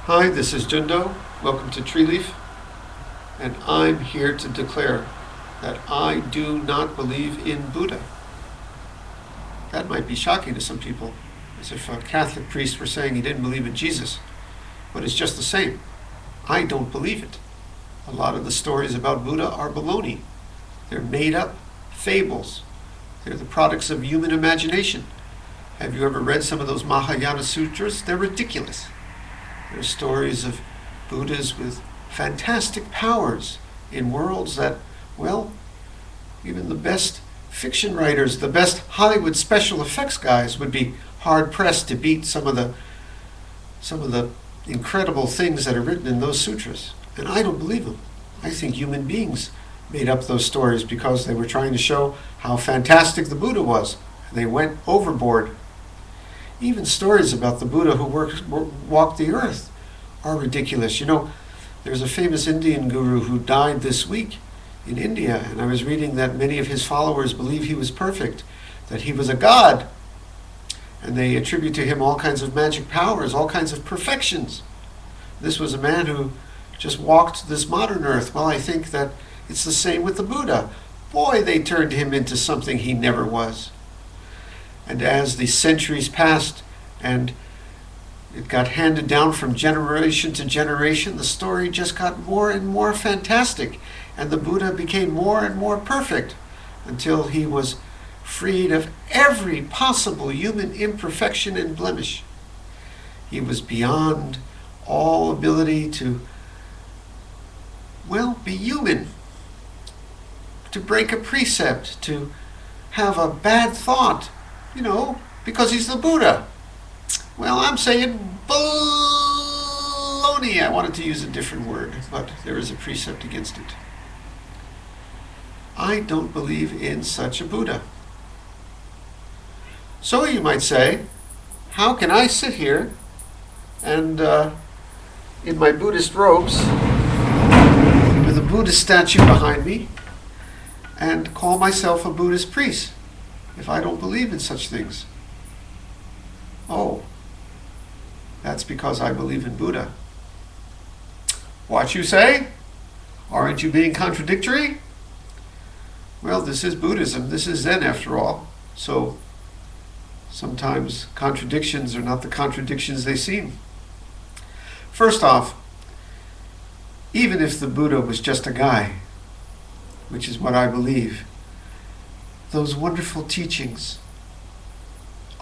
Hi, this is Jundo. Welcome to Tree Leaf, and I'm here to declare that I do not believe in Buddha. That might be shocking to some people, as if a Catholic priest were saying he didn't believe in Jesus, but it's just the same. I don't believe it. A lot of the stories about Buddha are baloney. They're made up fables. They're the products of human imagination. Have you ever read some of those Mahayana sutras? They're ridiculous. There are stories of Buddhas with fantastic powers in worlds that, well, even the best fiction writers, the best Hollywood special effects guys would be hard-pressed to beat some of the incredible things that are written in those sutras. And I don't believe them. I think human beings made up those stories because they were trying to show how fantastic the Buddha was. They went overboard. Even stories about the Buddha who walked the earth are ridiculous. You know, there's a famous Indian guru who died this week in India, and I was reading that many of his followers believe he was perfect, that he was a god, and they attribute to him all kinds of magic powers, all kinds of perfections. This was a man who just walked this modern earth. Well, I think that it's the same with the Buddha. Boy, they turned him into something he never was. And as the centuries passed and it got handed down from generation to generation, the story just got more and more fantastic. And the Buddha became more and more perfect until he was freed of every possible human imperfection and blemish. He was beyond all ability to, well, be human, to break a precept, to have a bad thought, because he's the Buddha. Well, I'm saying baloney. I wanted to use a different word, but there is a precept against it. I don't believe in such a Buddha. So you might say, how can I sit here and in my Buddhist robes with a Buddhist statue behind me and call myself a Buddhist priest if I don't believe in such things? Oh, that's because I believe in Buddha. What you say? Aren't you being contradictory? Well, this is Buddhism. This is Zen after all. So sometimes contradictions are not the contradictions they seem. First off, even if the Buddha was just a guy, which is what I believe, those wonderful teachings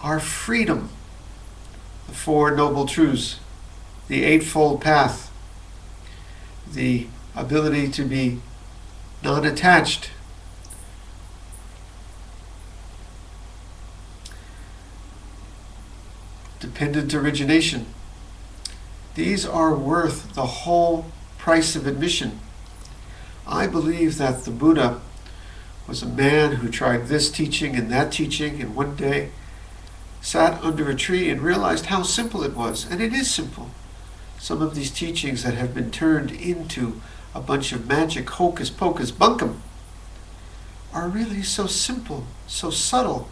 are freedom, the Four Noble Truths, the Eightfold Path, the ability to be non-attached, dependent origination. These are worth the whole price of admission. I believe that the Buddha was a man who tried this teaching and that teaching, and one day sat under a tree and realized how simple it was. And it is simple. Some of these teachings that have been turned into a bunch of magic hocus pocus bunkum are really so simple, so subtle,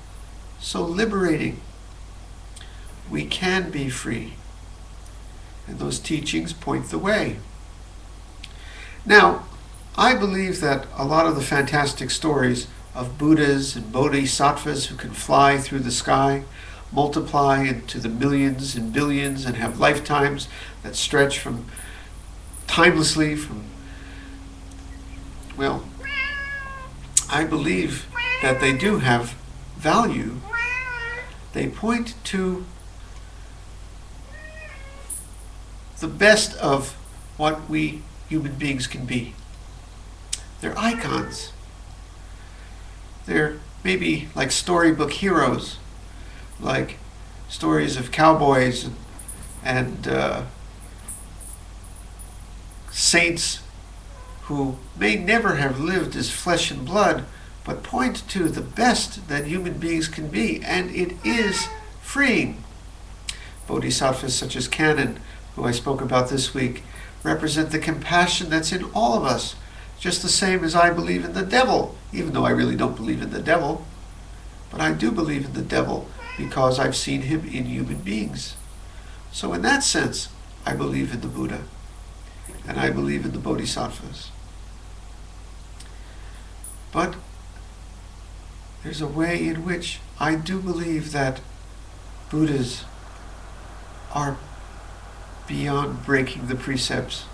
so liberating. We can be free. And those teachings point the way. Now, I believe that a lot of the fantastic stories of Buddhas and Bodhisattvas who can fly through the sky, multiply into the millions and billions, and have lifetimes that stretch from timelessly from, well, I believe that they do have value. They point to the best of what we human beings can be. They're icons. They're maybe like storybook heroes, like stories of cowboys and saints who may never have lived as flesh and blood, but point to the best that human beings can be, and it is freeing. Bodhisattvas such as Canon, who I spoke about this week, represent the compassion that's in all of us, just the same as I believe in the devil, even though I really don't believe in the devil. But I do believe in the devil because I've seen him in human beings. So in that sense, I believe in the Buddha, and I believe in the Bodhisattvas. But there's a way in which I do believe that Buddhas are beyond breaking the precepts,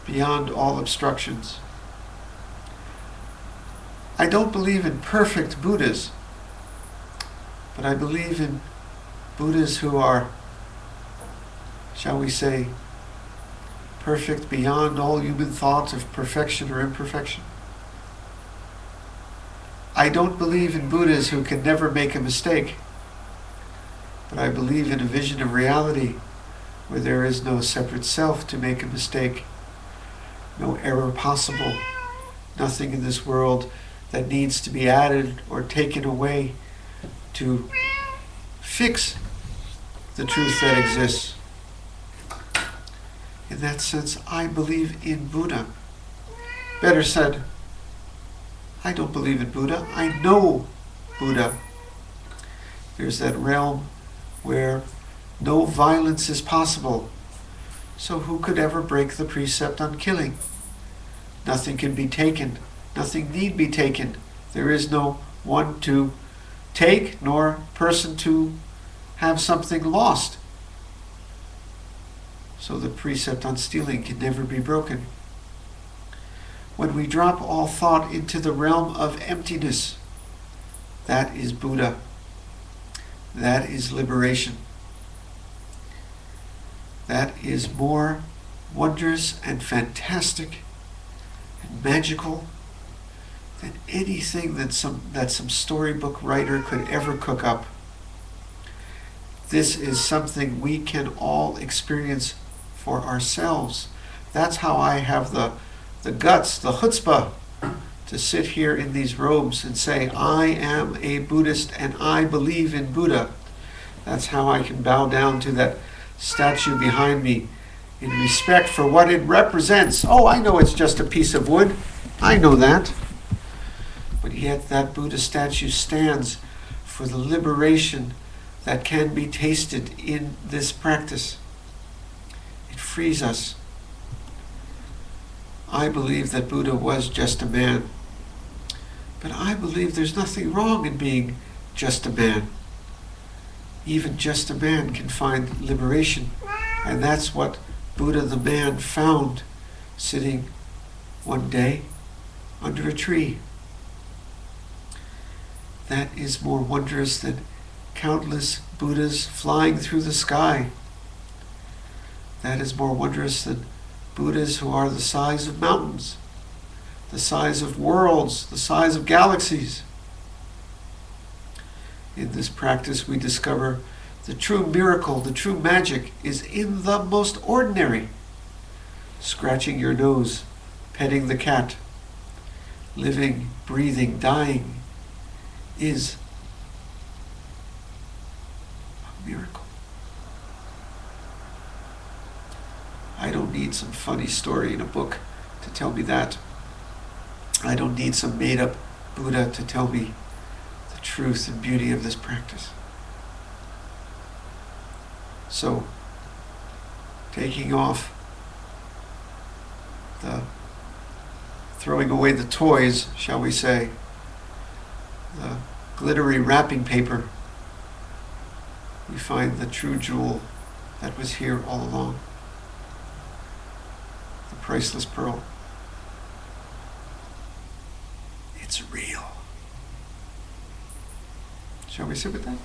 beyond all obstructions. I don't believe in perfect Buddhas, but I believe in Buddhas who are, shall we say, perfect beyond all human thought of perfection or imperfection. I don't believe in Buddhas who can never make a mistake, but I believe in a vision of reality where there is no separate self to make a mistake, no error possible, nothing in this world that needs to be added or taken away to fix the truth that exists. In that sense, I believe in Buddha. Better said, I don't believe in Buddha, I know Buddha. There's that realm where no violence is possible. So who could ever break the precept on killing? Nothing can be taken. Nothing need be taken. There is no one to take, nor person to have something lost. So the precept on stealing can never be broken. When we drop all thought into the realm of emptiness, that is Buddha. That is liberation. That is more wondrous and fantastic and magical than anything that some storybook writer could ever cook up. This is something we can all experience for ourselves. That's how I have the guts, the chutzpah, to sit here in these robes and say, I am a Buddhist and I believe in Buddha. That's how I can bow down to that statue behind me in respect for what it represents. Oh, I know it's just a piece of wood. I know that. But yet that Buddha statue stands for the liberation that can be tasted in this practice. It frees us. I believe that Buddha was just a man. But I believe there's nothing wrong in being just a man. Even just a man can find liberation. And that's what Buddha the man found sitting one day under a tree. That is more wondrous than countless Buddhas flying through the sky. That is more wondrous than Buddhas who are the size of mountains, the size of worlds, the size of galaxies. In this practice we discover the true miracle, the true magic is in the most ordinary. Scratching your nose, petting the cat, living, breathing, dying is a miracle. I don't need some funny story in a book to tell me that. I don't need some made-up Buddha to tell me the truth and beauty of this practice. So, taking off throwing away the toys, shall we say, the glittery wrapping paper, we find the true jewel that was here all along. The priceless pearl. It's real. Shall we sit with that?